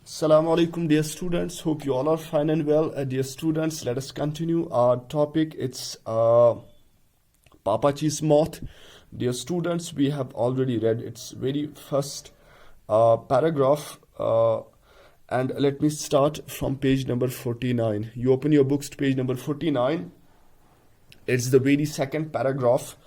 Assalamu alaikum, dear students. Hope you all are fine and well. Dear students, let us continue our topic. It's Papachi's moth. Dear students, we have already read its very first paragraph. And let me start from page number 49. You open your books to page number 49. It's the very second paragraph.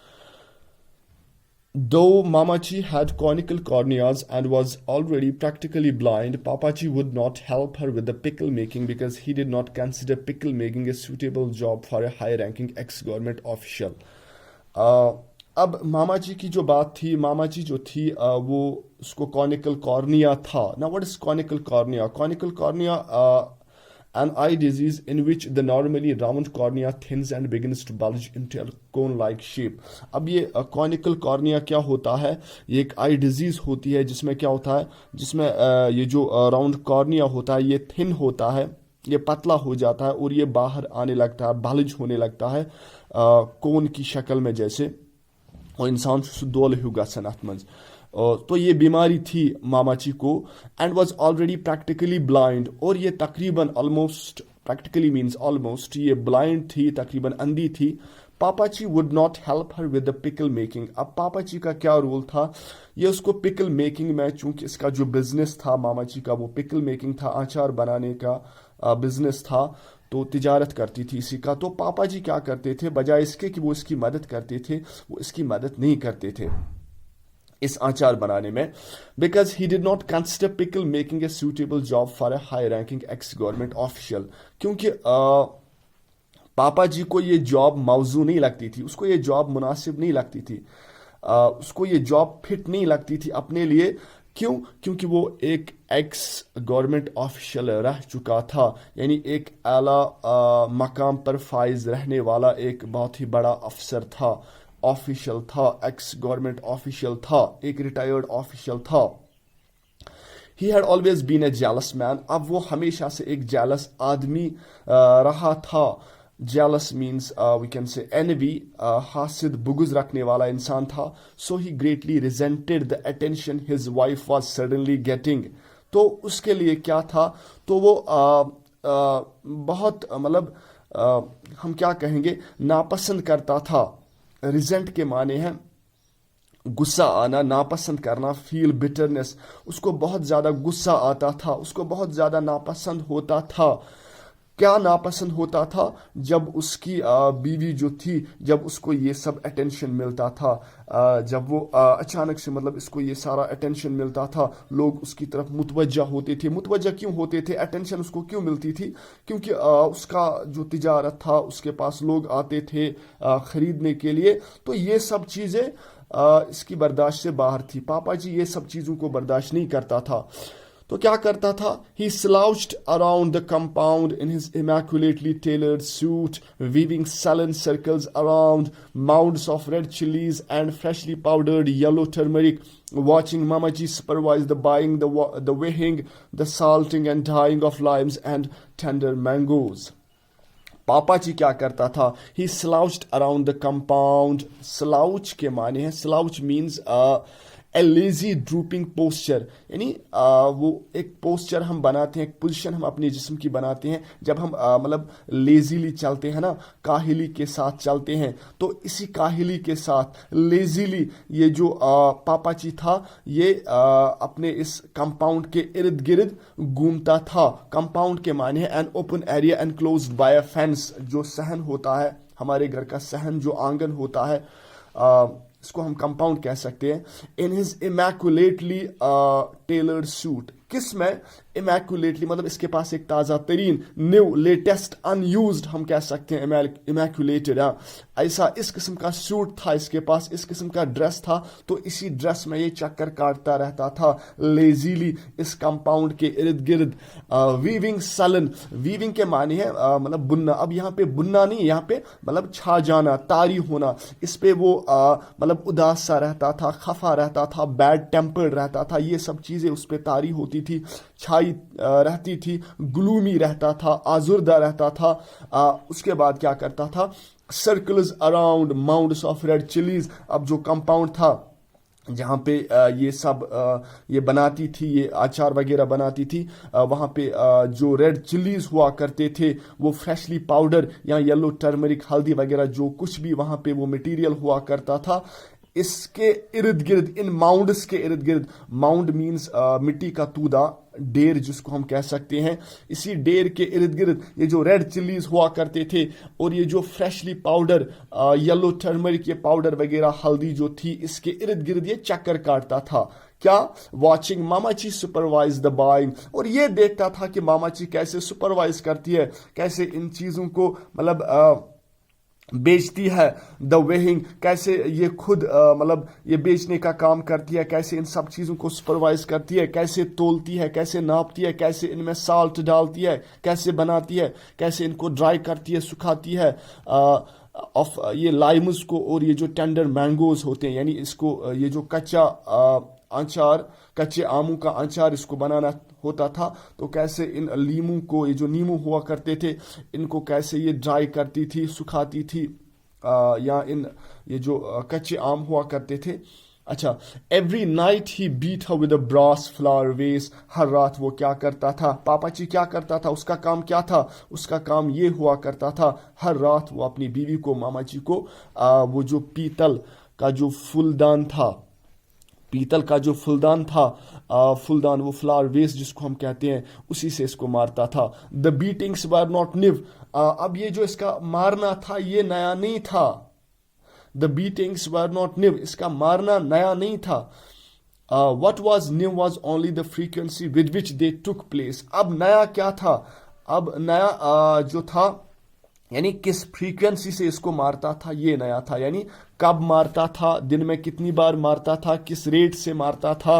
Though Mamachi had conical corneas and was already practically blind, Papachi would not help her with the pickle making because he did not consider pickle making a suitable job for a high ranking ex-government official. अब मामाजी की जो बात थी, मामाजी जो थी वो उसको कॉनिकल कॉर्निया था. Now what is conical cornea? Conical cornea, an eye disease in which the normally round cornea thins and begins to bulge into a cone-like shape. अब ये conical cornea क्या होता है? ये एक eye disease होती है जिसमें क्या होता है, जिसमें ये जो round cornea होता है ये thin होता है, ये पतला हो जाता है और ये बाहर आने लगता है, bulge होने लगता है कोन की शक्ल में जैसे, और इंसान दोल हो गसन अथ मंज. तो ये बीमारी थी मामाची को. And was already practically blind, और ये तकरीबन ऑलमोस्ट, प्रैक्टिकली मीन्स ऑलमोस्ट, ये ब्लाइंड थी, तकरीबन अंधी थी. Pappachi would not help her with the pickle making. अब पापाची का क्या रोल था, ये उसको पिकल मेकिंग में, चूंकि इसका जो बिजनेस था मामाची का वो पिकल मेकिंग था, अचार बनाने का बिजनेस था, तो तिजारत करती थी इसी का. तो पापा जी क्या करते थे, बजाय इसके कि वो इसकी मदद करते थे, वो इसकी मदद नहीं करते थे इस अचार बनाने में. Because he did not consider pickle making a suitable job for a high ranking x government official. क्योंकि पापा जी को ये जॉब मौजू नहीं लगती थी, उसको ये जॉब मुनासिब नहीं लगती थी, उसको ये जॉब फिट नहीं लगती थी अपने लिए. क्यों? क्योंकि वो एक एक्स गवर्नमेंट ऑफिशियल रह चुका था, यानी एक आला मकाम पर फाइज रहने वाला एक बहुत ही बड़ा अफसर था, ऑफिशियल था, एक्स गवर्नमेंट ऑफिशियल था, एक रिटायर्ड ऑफिशियल था. He had always been a jealous man. अब वो हमेशा से एक जेलस आदमी रहा था. Jealous means we can say envy, Hasid बुगुज रखने वाला इंसान था. So he greatly resented the attention his wife was suddenly getting. तो उसके लिए क्या था, तो वो बहुत मतलब हम क्या कहेंगे, नापसंद करता था. रिजेंट के माने हैं गुस्सा आना, नापसंद करना, फील बिटरनेस. उसको बहुत ज़्यादा गुस्सा आता था, उसको बहुत ज़्यादा नापसंद होता था. क्या नापसंद होता था, जब उसकी बीवी जो थी, जब उसको ये सब अटेंशन मिलता था, जब वो अचानक से मतलब इसको ये सारा अटेंशन मिलता था, लोग उसकी तरफ मुतवज्जा होते थे. मुतवज्जा क्यों होते थे, अटेंशन उसको क्यों मिलती थी, क्योंकि उसका जो तिजारत था, उसके पास लोग आते थे खरीदने के लिए. तो ये सब चीज़ें इसकी बर्दाश्त से बाहर थी. पापा जी ये सब चीज़ों को बर्दाश्त नहीं करता था. तो क्या करता था, he slouched around the compound in his immaculately tailored suit, weaving sullen circles around mounds of red chilies and freshly powdered yellow turmeric, watching Mamaji supervise the buying, the weighing, the salting and dyeing of limes and tender mangoes. पापा जी क्या करता था, he slouched around the compound. Slouch के माने हैं, slouch means a lazy drooping posture, यानी वो एक पोस्चर हम बनाते हैं, एक पोजीशन हम अपने जिस्म की बनाते हैं जब हम मतलब लेजीली चलते हैं ना, काहिली के साथ चलते हैं. तो इसी काहिली के साथ लेजीली ये जो पापाची था ये अपने इस कंपाउंड के इर्द गिर्द घूमता था. कंपाउंड के माने हैं an open area enclosed bye a fence. जो सहन होता है, हमारे घर का सहन, जो आंगन होता है, इसको हम कंपाउंड कह सकते हैं. In his immaculately tailored suit. किस में इमैकुलेटली मतलब इसके पास एक ताज़ा तरीन, न्यू, लेटेस्ट, अनयूज्ड हम कह सकते हैं इमैकुलेटेड. ऐसा इस किस्म का सूट था इसके पास, इस किस्म का ड्रेस था. तो इसी ड्रेस में ये चक्कर काटता रहता था लेजीली इस कंपाउंड के इर्द गिर्द. वीविंग सलन, वीविंग के माने हैं मतलब बुनना. अब यहाँ पे बुनना नहीं, यहाँ पे मतलब छा जाना, तारी होना. इस पे वो मतलब उदास सा रहता था, खफा रहता था, बैड टेम्पर्ड रहता था. ये सब चीज़ें उस पर तारी होती थी, छाई रहती थी, ग्लूमी रहता था, आजुर्दा रहता था. उसके बाद क्या करता था, circles around mounds of red chillies. अब जो कंपाउंड था जहाँ पे ये सब ये बनाती थी, ये अचार वगैरह बनाती थी, वहाँ पे जो रेड चिल्लीज हुआ करते थे वो फ्रेशली पाउडर या येलो टर्मरिक हल्दी वगैरह जो कुछ भी वहाँ पे वो मटेरियल हुआ करता था, इसके इर्द गिर्द, इन माउंड्स के इर्द गिर्द, माउंड मीन्स मिट्टी का तूदा, डेर जिसको हम कह सकते हैं, इसी डेर के इर्द गिर्द ये जो रेड चिल्लीज हुआ करते थे और ये जो फ्रेशली पाउडर येलो टर्मरिक, ये पाउडर वगैरह हल्दी जो थी, इसके इर्द गिर्द ये चक्कर काटता था। क्या? वॉचिंग मामाची सुपरवाइज द बाइंग, और ये देखता था कि मामाची कैसे सुपरवाइज करती है, कैसे इन चीजों को मतलब बेचती है, द वेहिंग, कैसे ये खुद मतलब ये बेचने का काम करती है, कैसे इन सब चीज़ों को सुपरवाइज करती है, कैसे तोलती है, कैसे नापती है, कैसे इनमें साल्ट डालती है, कैसे बनाती है, कैसे इनको ड्राई करती है, सुखाती है, ऑफ ये लाइम्स को, और ये जो टेंडर मैंगोज होते हैं, यानी इसको ये जो कच्चा अचार, कच्चे आमों का अचार इसको बनाना होता था, तो कैसे इन लीमू को, ये जो नींबू हुआ करते थे, इनको कैसे ये ड्राई करती थी, सुखाती थी, या इन ये जो कच्चे आम हुआ करते थे। अच्छा, every night he beat her with a brass flower vase, हर रात वो क्या करता था, पापाची क्या करता था, उसका काम क्या था, उसका काम ये हुआ करता था, हर रात वो अपनी बीवी को, मामाजी को, वो जो पीतल का जो फूलदान था, पीतल का जो फुलदान था, फुलदान वो फ्लावर वेस्ट जिसको हम कहते हैं, उसी से इसको मारता था। The beatings were not new, अब ये जो इसका मारना था ये नया नहीं था। The beatings were not new, इसका मारना नया नहीं था। What was knew was only the frequency with which they took place, अब नया क्या था, अब नया जो था यानी किस फ्रीक्वेंसी से इसको मारता था, ये नया था, यानी कब मारता था, दिन में कितनी बार मारता था, किस रेट से मारता था,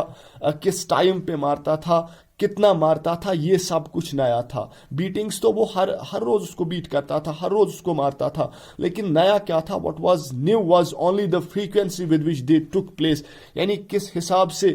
किस टाइम पे मारता था, कितना मारता था, ये सब कुछ नया था। बीटिंग्स तो वो हर रोज उसको बीट करता था, हर रोज उसको मारता था, लेकिन नया क्या था, what was new was only the frequency with which they took place, यानी किस हिसाब से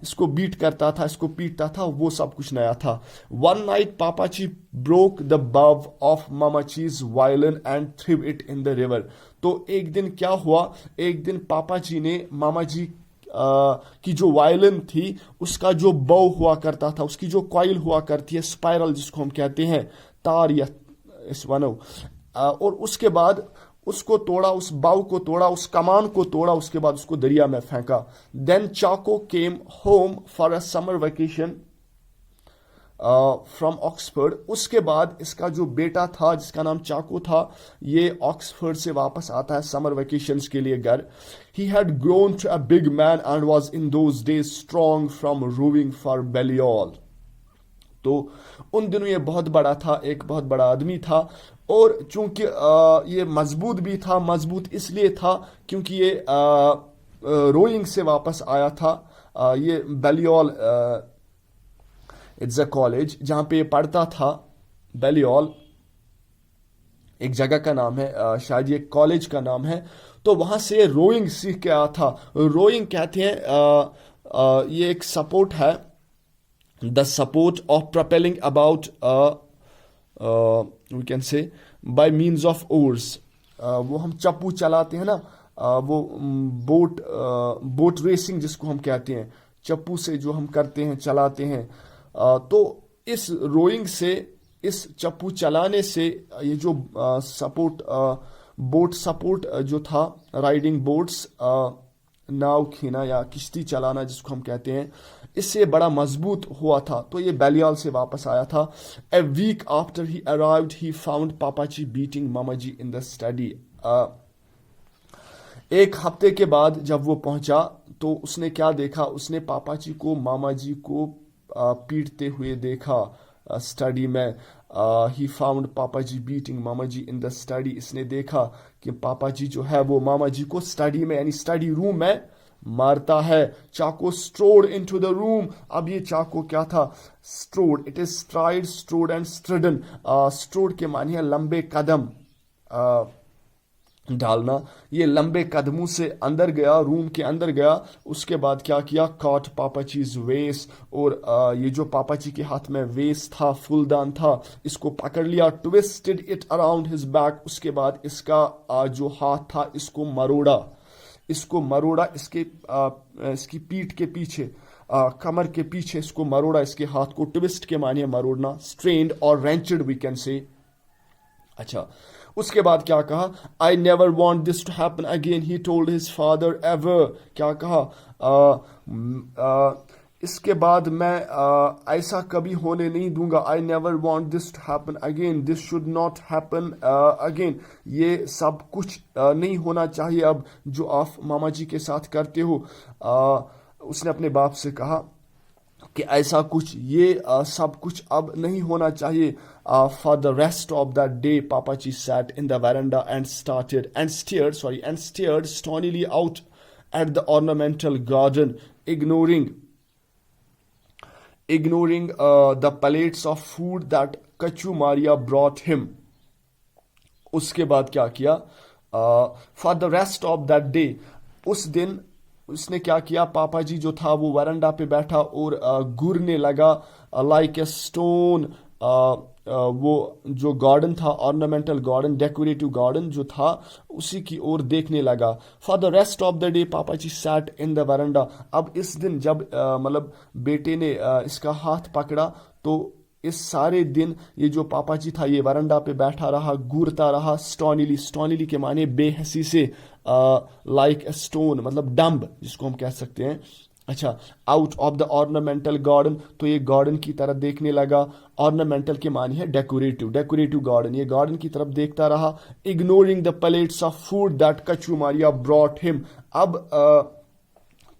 इसको बीट करता था, इसको पीटता था, वो सब कुछ नया था। One night Pappachi broke the bow of Mammachi's violin and threw it in the river, तो एक दिन क्या हुआ, एक दिन पापाजी ने मामाजी की जो वायलिन थी उसका जो बो हुआ करता था, उसकी जो कॉइल हुआ करती है, स्पाइरल जिसको हम कहते हैं, तार या इस वनो, और उसके बाद उसको तोड़ा, उस बाव को तोड़ा, उस कमान को तोड़ा, उसके बाद उसको दरिया में फेंका। Then Chacko came home for a summer vacation from Oxford, उसके बाद इसका जो बेटा था जिसका नाम चाको था, ये ऑक्सफोर्ड से वापस आता है समर वेकेशंस के लिए घर। He had grown to a big man and was in those days strong from rowing for Balliol, तो उन दिनों ये बहुत बड़ा था, एक बहुत बड़ा आदमी था, और चूंकि ये मजबूत भी था, मजबूत इसलिए था क्योंकि ये रोइंग से वापस आया था। ये बेलियोल इट्स अ कॉलेज जहाँ पे ये पढ़ता था, बेलियोल एक जगह का नाम है, शायद ये कॉलेज का नाम है, तो वहाँ से रोइंग सीख के आया था। रोइंग कहते हैं ये एक सपोर्ट है, the support of propelling about we can say by means of oars, वो हम चप्पू चलाते हैं ना, वो बोट रेसिंग जिसको हम कहते हैं, चप्पू से जो हम करते हैं, चलाते हैं, तो इस रोइंग से, इस चप्पू चलाने से ये जो सपोर्ट बोट सपोर्ट जो था, राइडिंग बोट्स, नाव खीना या किश्ती चलाना जिसको हम कहते हैं, इससे बड़ा मजबूत हुआ था। तो ये बेलियाल से वापस आया था। A week after he arrived he found Pappachi beating Mammachi in the study, एक हफ्ते के बाद जब वो पहुंचा तो उसने क्या देखा, उसने पापाजी को, मामाजी को पीटते हुए देखा स्टडी में। He found पापाजी beating Mammachi in the study, इसने देखा कि पापाजी जो है वो मामाजी को स्टडी में यानी स्टडी रूम में मारता है। Chacko strode into the room, अब ये चाको क्या था, strode, it is stride, strode and stridden, strode के मानी है लंबे कदम डालना, ये लंबे कदमों से अंदर गया, रूम के अंदर गया। उसके बाद क्या किया, कॉट पापाचीज वेस, और ये जो पापाची के हाथ में वेस था, फुलदान था, इसको पकड़ लिया। Twisted it around his back, उसके बाद इसका जो हाथ था इसको मरोड़ा, इसको मरोड़ा, इसकी पीठ के पीछे, कमर के पीछे इसको मरोड़ा, इसके हाथ को, ट्विस्ट के मानिए मरोड़ना, स्ट्रेन्ड और रेंचड वी कैन से। अच्छा, उसके बाद क्या कहा, I never want this to happen again he told his father ever. क्या कहा, इसके बाद मैं ऐसा कभी होने नहीं दूंगा, I never want this to happen again, this should not happen again, ये सब कुछ नहीं होना चाहिए अब जो आप मामा जी के साथ करते हो। उसने अपने बाप से कहा कि ऐसा कुछ, ये सब कुछ अब नहीं होना चाहिए। For the rest of the day Pappaji sat in the veranda and stared stonily out at the ornamental garden, ignoring the plates of food that Kachu Maria brought him. उसके बाद क्या किया, for the rest of that day, उस दिन उसने क्या किया, पापा जी जो था वो वरंडा पे बैठा और घूरने लगा, लाइक ए स्टोन, वो जो गार्डन था, ऑर्नामेंटल गार्डन, डेकोरेटिव गार्डन जो था, उसी की ओर देखने लगा। For the rest of the day पापा जी सैट इन द वरंडा। अब इस दिन जब मतलब बेटे ने इसका हाथ पकड़ा, तो इस सारे दिन ये जो पापा जी था ये वरंडा पे बैठा रहा, घूरता रहा, स्टोनिली के माने बेहसी से, लाइक ए स्टोन मतलब डम्ब जिसको हम कह सकते हैं। अच्छा, out of the ornamental garden, तो ये गार्डन की तरफ देखने लगा। ऑर्नामेंटल के मानी है डेकोरेटिव गार्डन, ये गार्डन की तरफ देखता रहा। Ignoring the plates of food that Kochu Maria brought him. अब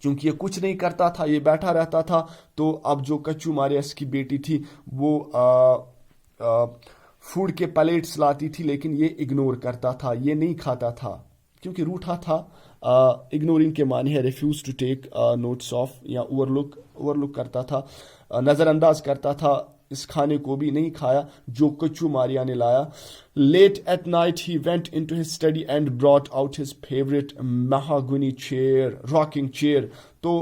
चूंकि ये कुछ नहीं करता था, ये बैठा रहता था, तो अब जो कच्चू मारिया इसकी बेटी थी वो फूड के प्लेट्स लाती थी, लेकिन ये इग्नोर करता था, ये नहीं खाता था क्योंकि रूठा था। इग्नोरिंग के माने है refuse to take notes of, या ओवरलुक करता था, नज़रअंदाज करता था, इस खाने को भी नहीं खाया जो कच्चू मारिया ने लाया। Late at night he went into his study and brought out his favourite mahogany chair, rocking chair. तो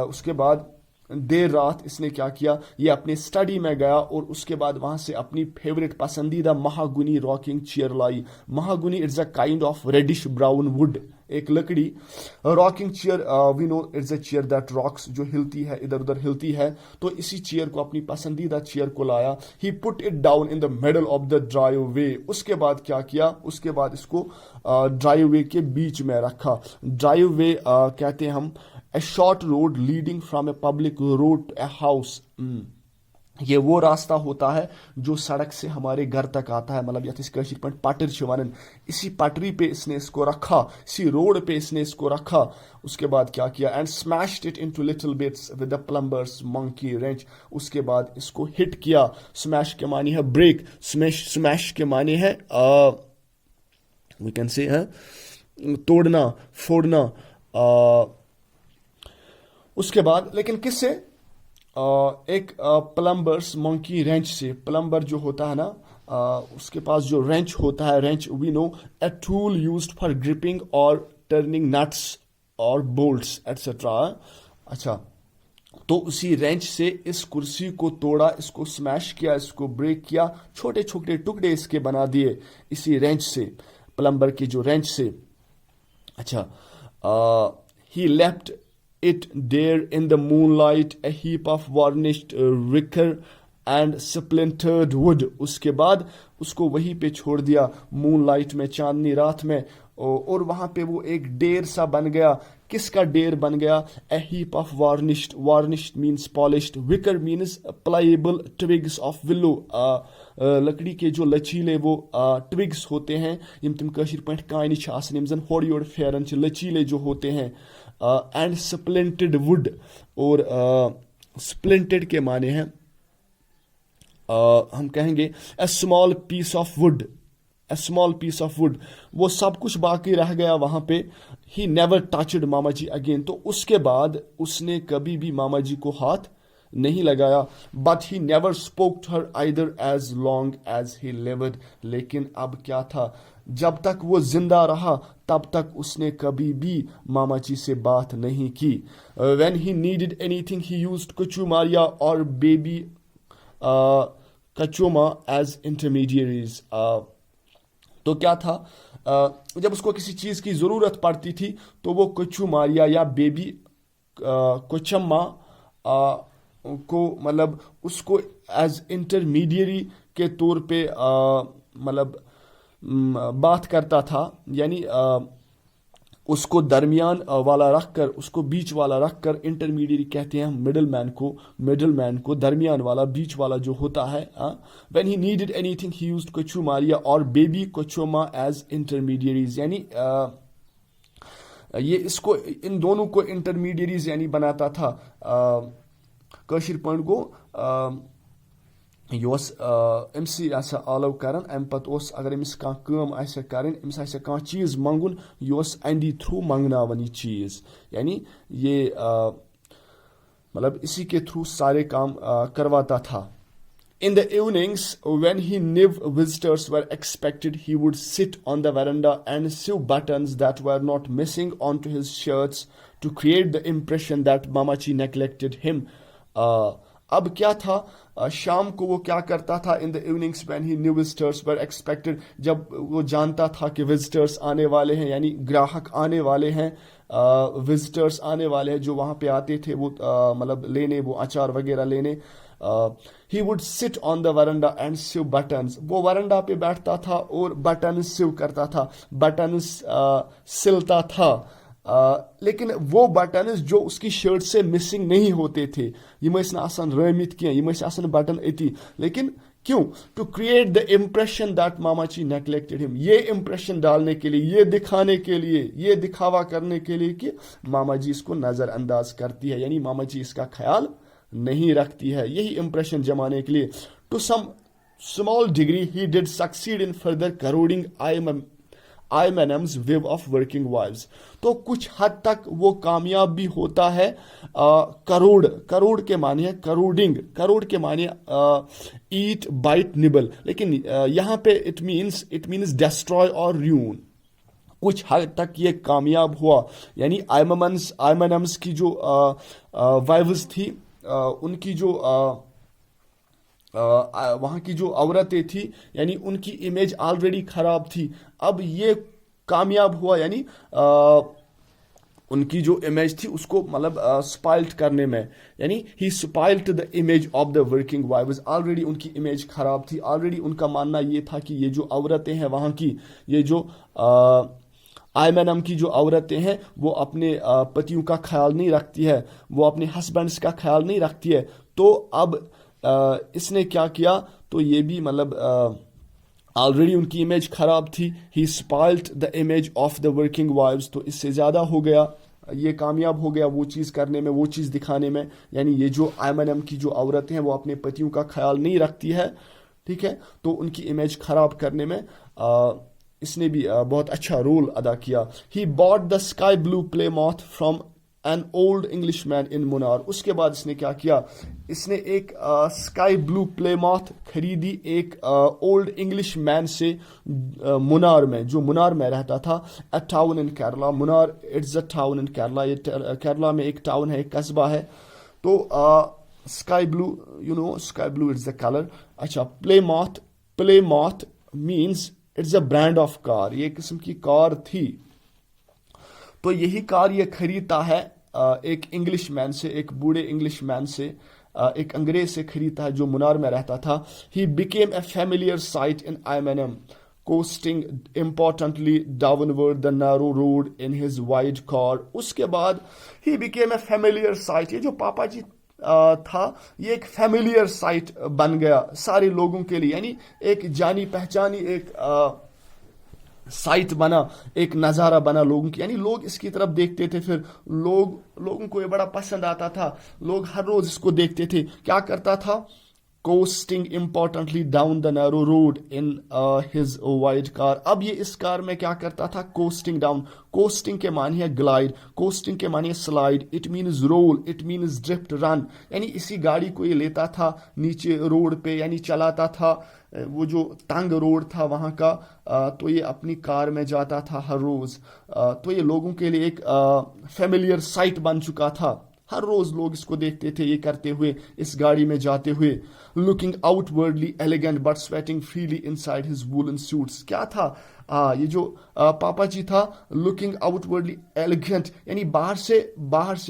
उसके बाद देर रात इसने क्या किया, ये अपने स्टडी में गया और उसके बाद वहां से अपनी फेवरेट पसंदीदा महागुनी रॉकिंग चेयर लाई। Mahogany it's a kind of reddish brown wood, एक लकड़ी। Rocking chair we know it's a chair that rocks, जो हिलती है, इधर उधर हिलती है। तो इसी चेयर को, अपनी पसंदीदा चेयर को लाया। He put it down in the middle of the driveway. उसके बाद क्या किया, उसके बाद इसको ड्राइव वे के बीच में रखा। ड्राइव वे कहते हैं हम a short road leading from a public road to a house। ये वो रास्ता होता है जो सड़क से हमारे घर तक आता है, मतलब यथ कशीर पे पटर छ वनन। इसी पटरी पे इसने इसको रखा, इसी रोड पे इसने इसको रखा। उसके बाद क्या किया, and smashed it into little bits with the plumber's monkey wrench. उसके बाद इसको हिट किया। स्मैश के मानी है ब्रेक, स्मैश के मानी है वी कैन से है तोड़ना, फोड़ना। उसके बाद लेकिन किससे, एक प्लम्बर्स मंकी रेंच से। प्लम्बर जो होता है ना, उसके पास जो रेंच होता है, wrench we know a tool used for gripping और टर्निंग नट्स और बोल्ट्स एटसेट्रा। अच्छा, तो उसी रेंच से इस कुर्सी को तोड़ा, इसको स्मैश किया, इसको ब्रेक किया, छोटे छोटे टुकड़े इसके बना दिए इसी रेंच से, प्लम्बर की जो रेंच से। अच्छा, ही left it there in the moonlight, a heap of varnished wicker and splintered wood। उसके बाद उसको वहीं पे छोड़ दिया, मूनलाइट में, चांदनी रात में, और वहां पे वो एक डेर सा बन गया। किसका डेर बन गया, a heap of varnished means polished, wicker means pliable twigs of willow। लकड़ी के जो लचीले वो ट्विग्स होते हैं, यम तिम कशीर पे कानि छ आसन, यम जन होड़ योड़ फेरन छ, लचीले जो होते हैं। एंड स्प्लिंटेड वुड, और स्प्लिंटेड के माने हैं हम कहेंगे a small piece of wood। वो सब कुछ बाकी रह गया वहां पे। he never touched mama ji again। तो उसके बाद उसने कभी भी मामा जी को हाथ नहीं लगाया। but he never spoke to her either as long as he lived। लेकिन अब क्या था, जब तक वो जिंदा रहा तब तक उसने कभी भी मामा जी से बात नहीं की। when he needed anything he used Kachu Maria or baby Kachoma as intermediaries। तो क्या था, जब उसको किसी चीज़ की ज़रूरत पड़ती थी तो वो कोचू मारिया या बेबी कोचम्मा को मतलब उसको एज इंटरमीडियरी के तौर पे मतलब बात करता था, यानी उसको दरमियान वाला रखकर, उसको बीच वाला रखकर, इंटरमीडियरी कहते हैं मिडल मैन को दरमियान वाला, बीच वाला जो होता है। When he needed anything he used Kochu Maria और बेबी कोचोमा एज इंटरमीडियरीज, यानी ये इसको इन दोनों को इंटरमीडियरीज यानी बनाता था। कशिर पॉइंट गो अमसी आलो कर अम पे अगर अमिस कम कर अमिस कह चीज़ मंगुन यह अंडी थ्रू मंगनावन यह चीज़, यानी ये मतलब इसी के थ्रू सारे काम करवाता था। In the evenings, when he knew visitors were expected, he would sit on the veranda and sew buttons that were not missing onto his shirts to create the impression that Mamachi neglected him. अब क्या था, शाम को वो क्या करता था, in the evenings when he new visitors were expected, जब वो जानता था कि विजिटर्स आने वाले हैं, यानी ग्राहक आने वाले हैं, विजिटर्स आने वाले हैं जो वहाँ पे आते थे वो मतलब लेने, वो अचार वगैरह लेने। He would sit on the veranda and sew buttons, वो वरंडा पे बैठता था और बटन सिव करता था, बटन सिलता था। लेकिन वो बटन्स जो उसकी शर्ट से मिसिंग नहीं होते थे, यम आसन रमित क्या, यम आसन बटन अति, लेकिन क्यों, to create the impression that Mammachi neglected him, ये इम्प्रेशन डालने के लिए, ये दिखाने के लिए, ये दिखावा करने के लिए कि मामा जी इसको नजरअंदाज करती है, यानी मामा जी इसका ख्याल नहीं रखती है, यही इंप्रेशन जमाने के लिए। To some small degree he did succeed in further corroding Ayemenem's view of working wives, तो कुछ हद तक वो कामयाब भी होता है। करोड़ के माने है करोडिंग, करोड़ के माने ईट बाइट निबल, लेकिन यहाँ पे इट मीन्स डिस्ट्रॉय और र्यून। कुछ हद तक ये कामयाब हुआ, यानी आइमनम्स की जो वाइव्स थी, उनकी जो वहाँ की जो औरतें थी, यानी उनकी इमेज ऑलरेडी खराब थी, अब ये कामयाब हुआ, यानी उनकी जो इमेज थी उसको मतलब स्पाइल्ड करने में, यानी he spoiled the image of the working wives. Already उनकी इमेज खराब थी, ऑलरेडी उनका मानना ये था कि ये जो औरतें हैं वहाँ की, ये जो आइमनम की जो औरतें हैं वो अपने पतियों का ख्याल नहीं रखती है, वो अपने हस्बैंड्स का ख्याल नहीं रखती है। तो अब इसने क्या किया, तो ये भी मतलब ऑलरेडी उनकी इमेज खराब थी, he spoiled the image of the working wives, तो इससे ज़्यादा हो गया, ये कामयाब हो गया वो चीज़ करने में, वो चीज़ दिखाने में, यानी ये जो आइमनम की जो औरतें हैं वो अपने पतियों का ख्याल नहीं रखती है, ठीक है, तो उनकी इमेज खराब करने में इसने भी बहुत अच्छा रोल अदा किया। He bought the sky blue play moth from an old English man in Munnar, उसके बाद इसने क्या किया, इसने एक स्काई ब्लू प्ले मॉथ खरीदी एक ओल्ड इंग्लिश मैन से मुनार में, जो मुनार में रहता था। अ town in Kerala, Munnar it's a town in Kerala, ये केरला में एक टाउन है, एक कस्बा है। तो sky blue, you know sky blue it's the colour. अच्छा, Plymouth means it's a brand of car, ये किस्म की कार थी। तो यही कार ये खरीदता है एक इंग्लिश मैन से, एक बूढ़े इंग्लिश मैन से, एक अंग्रेज से खरीदता है जो मुनार में रहता था। He became a familiar sight in Ayemenem, coasting importantly downward the narrow road in his wide car. उसके बाद he became a familiar sight, ये जो पापा जी था ये एक फैमिलियर साइट बन गया सारे लोगों के लिए, यानी एक जानी पहचानी एक साइट बना, एक नज़ारा बना लोगों की, यानी लोग इसकी तरफ देखते थे, फिर लोगों को ये बड़ा पसंद आता था, लोग हर रोज इसको देखते थे। क्या करता था, costing importantly down the narrow road in his wide car. अब ये इस कार में क्या करता था, कोस्टिंग डाउन, कोस्टिंग के मानी है ग्लाइड, कोस्टिंग के मानी है slide, it means roll, it means drift, run, यानी इसी गाड़ी को ये लेता था नीचे रोड पे, यानी चलाता था, वो जो तंग रोड था वहाँ का, तो ये अपनी कार में जाता था हर रोज। तो ये लोगों के लिए एक फैमिलियर साइट बन चुका था हर रोज लोग इसको देखते थे ये करते हुए, इस गाड़ी में जाते हुए। Looking outwardly elegant but sweating freely inside his woollen suits. क्या था ये जो पापा जी था, लुकिंग आउटवर्डली एलिगेंट, यानी बाहर से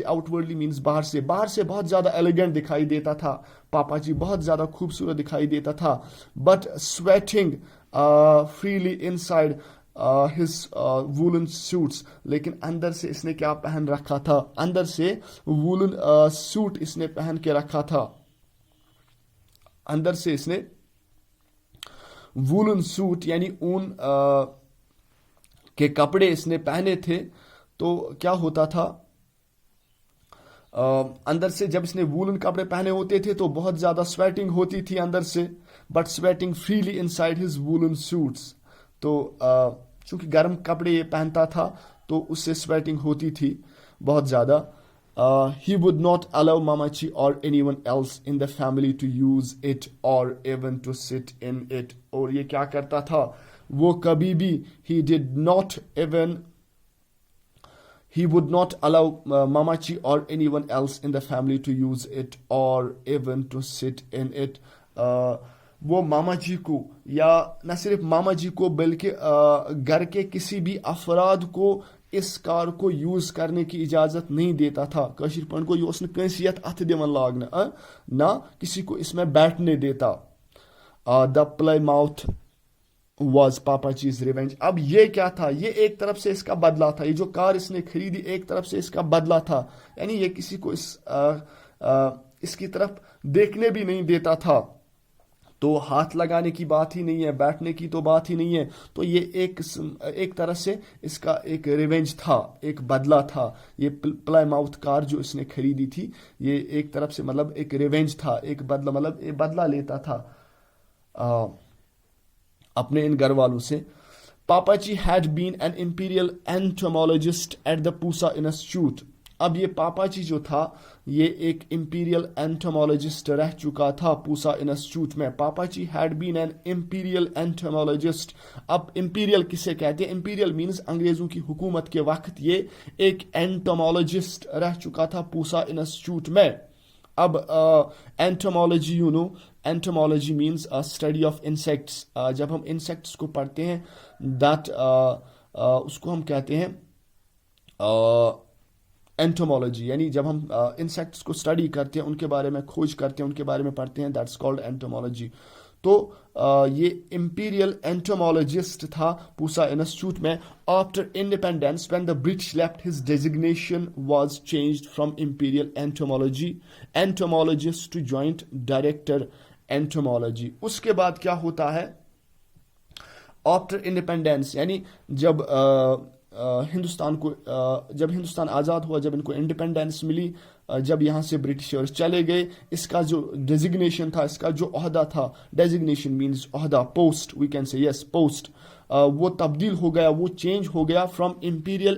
आउटवर्डली मीन्स बाहर से बहुत ज्यादा एलिगेंट दिखाई देता था, पापा जी बहुत ज्यादा खूबसूरत दिखाई देता था। But sweating freely inside his woollen suits, लेकिन अंदर से इसने क्या पहन रखा था, अंदर से वूलन सूट इसने पहन के रखा था, अंदर से इसने वूलन सूट यानी ऊन के कपड़े इसने पहने थे। तो क्या होता था, अंदर से जब इसने वूलन कपड़े पहने होते थे तो बहुत ज्यादा स्वेटिंग होती थी अंदर से, but sweating freely inside his woollen suits. तो चूंकि गर्म कपड़े ये पहनता था तो उससे स्वेटिंग होती थी बहुत ज्यादा। He would not allow Mamachi or anyone else in the family to use it or even to sit in it। और ये क्या करता था, वो कभी भी he would not allow Mamachi or anyone else in the family to use it or even to sit in it। वो मामा जी को, या न सिर्फ मामा जी को बल्कि घर के किसी भी अफराद को इस कार को यूज करने की इजाजत नहीं देता था। कशीर पन को योस न कंस यत अथ दिवन लागना, ना किसी को इसमें बैठने देता। द प्ले माउथ वॉज पापा चीज रिवेंज। अब ये क्या था, ये एक तरफ से इसका बदला था, ये जो कार इसने खरीदी एक तरफ से इसका बदला था, यानी ये किसी को इसकी तरफ देखने भी नहीं देता था। तो हाथ लगाने की बात ही नहीं है, बैठने की तो बात ही नहीं है। तो ये एक तरह से इसका एक रिवेंज था, एक बदला था। ये प्लाईमाउथ कार जो इसने खरीदी थी, ये एक तरफ से मतलब एक रिवेंज था, एक बदला, मतलब ये बदला लेता था अपने इन घर वालों से। Pappachi had been an imperial entomologist at the Pusa institute. अब ये पापाची जो था ये एक इंपीरियल एंटोमोलॉजिस्ट रह चुका था पूसा इंस्टीट्यूट में। Pappachi had been an imperial entomologist. अब इंपीरियल किसे कहते हैं, इंपीरियल मीन्स अंग्रेजों की हुकूमत के वक्त ये एक एंटोमोलॉजिस्ट रह चुका था पूसा इंस्टीट्यूट में। अब entomology entomology means study of insects. जब हम इंसेक्ट्स को पढ़ते हैं दैट उसको हम कहते हैं एंटोमोलॉजी, यानी जब हम इंसेक्ट्स को स्टडी करते हैं, उनके बारे में खोज करते हैं, उनके बारे में पढ़ते हैं, दैट्स कॉल्ड एंटोमोलॉजी। तो ये इंपीरियल एंटोमोलॉजिस्ट था पूसा इंस्टीट्यूट में। After independence when the British left his designation was changed from imperial entomologist to joint director entomology. उसके बाद क्या होता है, आफ्टर इंडिपेंडेंस यानी जब जब हिंदुस्तान आज़ाद हुआ, जब इनको इंडिपेंडेंस मिली, जब यहाँ से ब्रिटिशर्स चले गए, इसका जो डेजिग्नेशन था, इसका जो ओहदा था, डेजिग्नेशन मीन्स ओहदा, post, we can say yes post, वो तब्दील हो गया, वो चेंज हो गया फ्रॉम इंपीरियल